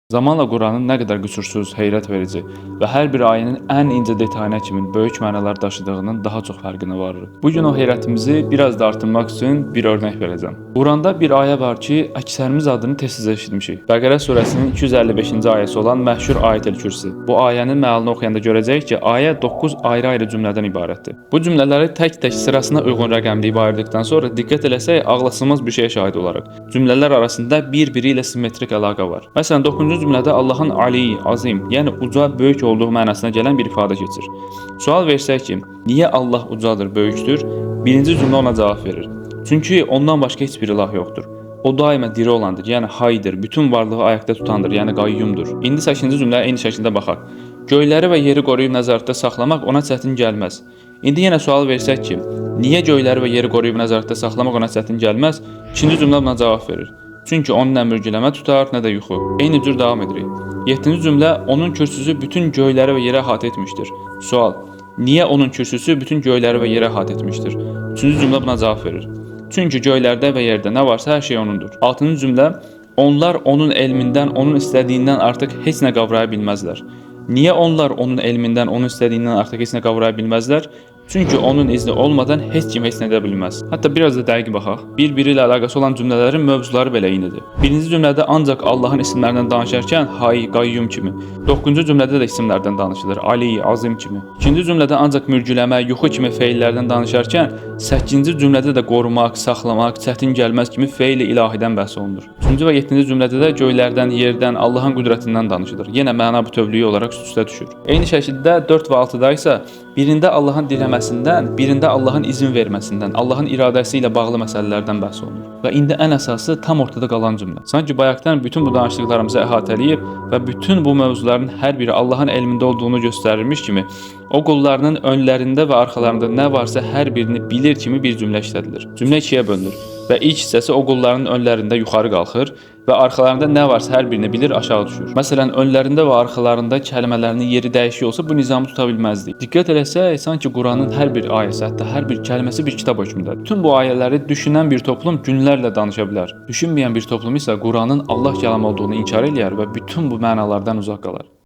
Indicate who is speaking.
Speaker 1: Zamanla Quranın nə qədər qüsursuz, heyrət verici və hər bir ayənin ən incə detayına kimi böyük mənalar daşıdığının daha çox fərqinə varırıq. Bu gün o heyrətimizi biraz da artırmaq üçün bir örnək verəcəm. Quranda bir ayə var ki, əksərimiz adını tez-tez eşitmişik. Bəqərə surəsinin 255-ci ayəsi olan məşhur Ayətül Kürsi. Bu ayənin məalını oxuyanda görəcəyik ki, ayə 9 ayrı-ayrı cümlədən ibarətdir. Bu cümlələri tək-tək sırasına uyğun rəqəmləyib ayırdıqdan sonra diqqət eləsək ağlasılmaz bir şeyə şahid olarıq. Cümlələr arasında bir-biri ilə simmetrik əlaqə var. Məsələn, 9-cu cümlədə Allahın Ali, azim, yəni uca, böyük olduğu mənasına gələn bir ifadə keçir. Sual versək ki, niyə Allah ucadır, böyükdür? Birinci cümlə ona cavab verir. Çünki ondan başqa heç bir ilah yoxdur. O daima diri olandır, yəni haydır, bütün varlığı ayaqda tutandır, yəni qayyumdur. İndi 8-ci cümləyə eyni şəkildə baxaq. Göyləri və yeri qoruyub nəzarətdə saxlamaq ona çətin gəlməz. İndi yenə sual versək ki, niyə göyləri və yeri qoruyub nəzarətdə saxlamaq ona çətin gəlməz? İkinci cümlə buna cavab verir. Çünki onun nə mürgüləmə tutar, nə də yuxu. Eyni cür davam edirik. 7-ci cümlə onun kürsüsü bütün göyləri və yerə əhatə etmişdir. Sual: niyə onun kürsüsü bütün göyləri və yerə əhatə etmişdir? 3-cü cümlə buna cavab verir. Çünki göylərdə və yerdə nə varsa hər şey onundur. 6-cı cümlə: onlar onun elmindən, onun istədiyindən artıq heç nə qavraya bilməzlər. Niyə onlar onun elmindən, onun istədiyindən artıq heç nə qavraya bilməzlər? Çünki onun izni olmadan heç kim heç nə edə bilməz. Hətta biraz da dəqiq baxaq. Bir-biri ilə əlaqəsi olan cümlələrin mövzuları belə eynidir. Birinci cümlədə ancaq Allahın isimlərindən danışarkən Hay, Qayyum kimi. 9-cu cümlədə də isimlərdən danışılır. Ali, Azim kimi. İkinci cümlədə ancaq mürgüləmə, yuxu kimi feillərdən danışarkən 8-ci cümlədə də qorumaq, saxlamaq, çətin gəlməz kimi feil-i ilahidən bəhs olunur. 3-cü və 7-ci cümlədə də göylərdən, yerdən, Allahın qüdrətindən danışılır. Yenə məna bütövlüyü olaraq üst-üstə düşür. Eyni şəkildə 4 və 6-da isə birində Allahın diləməsindən, birində Allahın izin verməsindən, Allahın iradəsi ilə bağlı məsələlərdən bəhs olunur. Və indi ən əsası tam ortada qalan cümlə. Sanki bayaqdan bütün bu danışdıqlarımızı əhatələyib və bütün bu mövzuların hər biri Allahın elmində olduğunu göstərilmiş kimi, o qullarının önlərində və arxalarında nə varsa hər birini bilir kimi bir cümlə işlədilir. Cümlə ikiyə bölünür və ilk hissəsi o qulların önlərində yuxarı qalxır və arxalarında nə varsa hər birini bilir aşağı düşür. Məsələn, önlərində və arxalarında kəlmələrinin yeri dəyişik olsa bu nizamı tuta bilməzdik. Diqqət eləsək, sanki Quranın hər bir ayəsi, hətta hər bir kəlməsi bir kitab hökmündədir. Bütün bu ayələri düşünən bir toplum günlərlə danışa bilər. Düşünməyən bir toplum isə Quranın Allah kəlamı olduğunu inkar eləyər və bütün bu mənalardan uzaq qalar.